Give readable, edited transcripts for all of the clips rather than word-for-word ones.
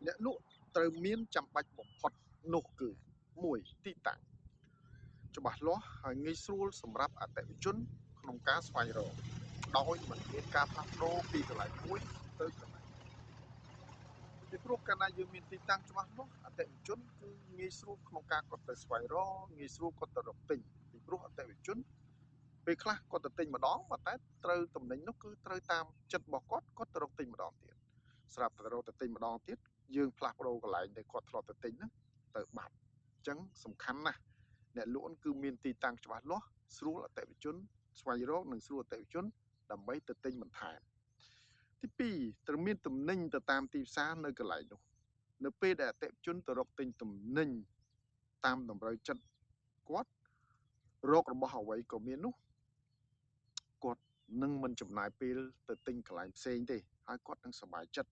អ្នកលក់ត្រូវមានចាំបាច់បំផុតនោះគឺ1ទីតាំងច្បាស់លាស់ហើយងាយស្រួលសម្រាប់អតិថិជនក្នុងការស្វែងរកដោយមិនមានការផ្លាស់ប្ដូរពីកន្លែងមួយទៅកន្លែងពីព្រោះកាលណាយើងមានទីតាំងច្បាស់លាស់អតិថិជនគឺងាយស្រួលក្នុងការគាត់ទៅស្វែងរកងាយស្រួលគាត់ទៅរកទិញពីព្រោះអតិថិជនពេលខ្លះគាត់ទៅទិញម្ដងតែត្រូវតំណែងនោះគឺត្រូវតាមចិត្តរបស់គាត់ទៅរកទិញម្ដងទៀតស្រាប់តែរកទៅទិញម្ដងទៀតយើងផ្លាស់ប្ដូរកន្លែងដែលគាត់ធ្លាប់ទៅទិញហ្នឹងទៅបាត់អញ្ចឹងសំខាន់ណាស់អ្នកលក់គឺមានទីតាំងច្បាស់លាស់ស្រួលអតិថិជនស្វែងរកនិងស្រួលអតិថិជនដើម្បីទៅទិញបន្ថែមទី2ត្រូវមានទំនិញទៅតាមទីផ្សារនៅកន្លែងនោះនៅពេលដែលអតិថិជនទៅរកទិញទំនិញតាមតម្រូវចិត្តគាត់រករបស់អ្វីក៏មាននោះគាត់នឹងមិនចំណាយពេលទៅទិញកន្លែងផ្សេងទេហើយគាត់នឹងសប្បាយចិត្ត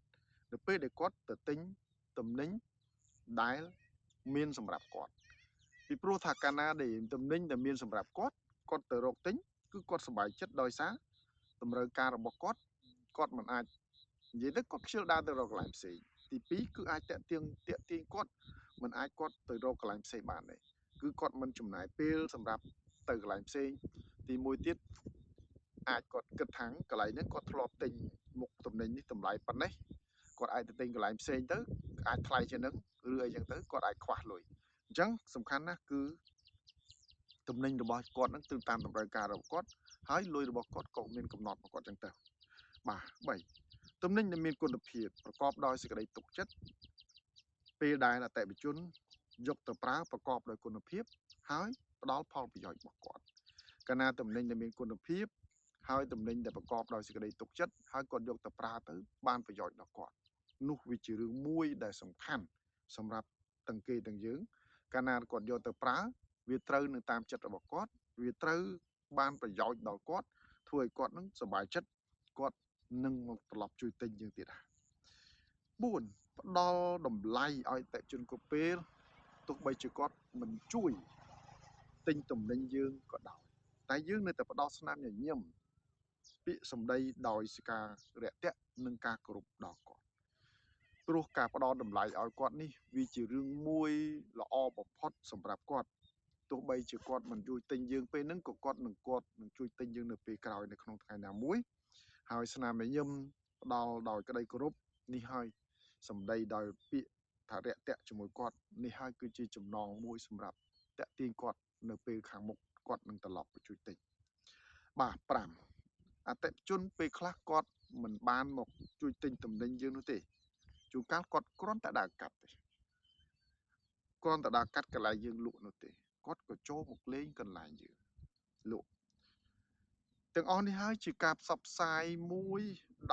នៅពេលដែលគាត់ទៅទិញទំនិញដែលមានសម្រាប់គាត់ពីព្រោះថាកាលណាដែលទំនិញដែលមានសម្រាប់គាត់ទៅរកទិញគឺគាត់សប្បាយចិត្តដោយសារតម្រូវការរបស់គាត់មិនអាចនិយាយទៅគាត់ខ្ជិលដើរទៅរកកន្លែងផ្សេងទី2គឺអាចតាក់ទាញគាត់មិនអាចគាត់ទៅរកកន្លែងផ្សេងបានទេគឺគាត់មិនចំណាយពេលសម្រាប់ទៅកន្លែងផ្សេងទី1ទៀតអាចគាត់គិតថាកន្លែងហ្នឹងគាត់ធ្លាប់ទិញមុខទំនិញនេះតម្លៃប៉ុណ្ណេះគាត់អាចទៅទិញកន្លែងផ្សេងទៅអាចថ្លៃជាងហ្នឹងឬអីចឹងទៅគាត់អាចខ្វះលុយអញ្ចឹងសំខាន់ណាស់គឺទំនិញរបស់គាត់ហ្នឹងទៅតាមតម្រូវការរបស់គាត់ហើយលុយរបស់គាត់ក៏មានកំណត់របស់គាត់ចឹងទៅបាទ3ទំនិញដែលមានគុណភាពប្រកបដោយសេចក្តីទុកចិត្តពេលដែលអតិថិជនយកទៅប្រើប្រកបដោយគុណភាពហើយផ្ដល់ផលប្រយោជន៍របស់គាត់កាលណាទំនិញដែលមានគុណភាពហើយទំនិញដែលប្រកបដោយសេចក្តីទុកចិត្តហើយគាត់យកទៅប្រើទៅបានប្រយោជន៍ដល់គាត់នោះវាជារឿងមួយដែលសំខាន់សម្រាប់ទាំងគេទាំងយើងកាលណាគាត់យកទៅប្រើវាត្រូវនៅតាមចិត្តរបស់គាត់វាត្រូវបានប្រយោជន៍ដល់គាត់ធ្វើឲ្យគាត់នឹងសប្បាយចិត្តគាត់នឹងមកត្រឡប់ជួយទិញយើងទៀត4ផ្ដល់តម្លៃឲ្យអតិថិជនគ្រប់ពេលទោះបីជាគាត់មិនជួយទិញទំនិញយើងក៏ដោយតែយើងនៅតែផ្ដល់ស្នាមញញឹមពាក្យសម្ដីដោយសការរាក់ទាក់និងការគោរពដល់គាត់ព្រោះការផ្ដល់តម្លៃឲ្យគាត់នេះវាជារឿងមួយល្អបំផុតសម្រាប់គាត់ទោះបីជាគាត់មិនជួយទិញយើងពេលហ្នឹងក៏គាត់នឹងជួយទិញយើងនៅពេលក្រោយនៅក្នុងថ្ងៃណាមួយហើយស្នាមញញឹមផ្ដល់ដោយក្តីគោរពនេះហើយសម្ដីដោយពាក្យថារាក់ទាក់ជាមួយគាត់នេះហើយគឺជាចំណងមួយសម្រាប់តាក់ទាញគាត់នៅពេលខាងមុខគាត់នឹងត្រឡប់មកជួយទិញបាទ5អតិថិជនពេលខ្លះគាត់មិនបានមកជួយទិញទំនិញយើងនោះទេជួនកាលគាត់គ្រាន់តែដើរកាត់ទេគ្រាន់តែដើរកាត់កន្លែងយើងលក់នោះទេគាត់ក៏ចូលមកលេងកន្លែងយើងលក់ទាំងអស់នេះហើយជាការផ្សព្វផ្សាយមួយ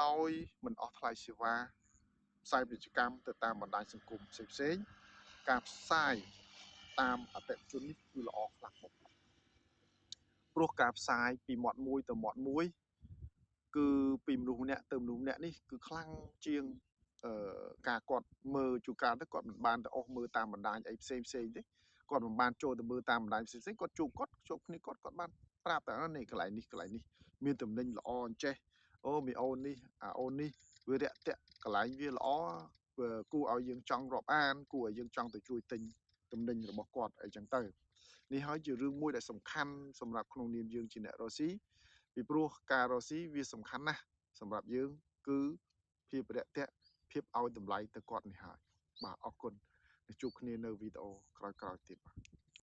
ដោយមិនអស់ថ្លៃសេវាផ្សាយពាណិជ្ជកម្មទៅតាមបណ្ដាញសង្គមផ្សេងៗការផ្សាយតាមអតិថិជននេះគឺល្អខ្លះបំផុតព្រោះការផ្សាយពីមាត់មួយទៅមាត់មួយគឺពីមនុស្សម្នាក់ទៅមនុស្សម្នាក់នេះគឺខ្លាំងជាងការគាត់មើលជួនកាលទៅគាត់មិនបានទៅអស់មើលតាមបណ្ដាញអីផ្សេងទេគាត់មិនបានចូលទៅមើលតាមបណ្ដាញផ្សេងគាត់ជួបគ្នាគាត់បានប្រាប់តែនេះកន្លែងនេះមានតំណែងល្អអញ្ចេះអូមីអូននេះអូននេះវារាក់ទាក់កន្លែងវាល្អគួរឲ្យយើងចង់រាប់អានគួរឲ្យយើងចង់ទៅជួយទិញតំណែងរបស់គាត់អីចឹងទៅនេះហើយជារឿងមួយដែលសំខាន់សម្រាប់ក្នុងនាមយើងជាអ្នករកស៊ីពីព្រោះការរកស៊ីវាសំខាន់ណាស់សម្រាប់យើងគឺភាពរាក់ទាក់ភាពឲ្យតម្លៃទៅគាត់នេះហើយបាទអរគុណជួបគ្នានៅវីដេអូក្រោយៗទៀតបាទ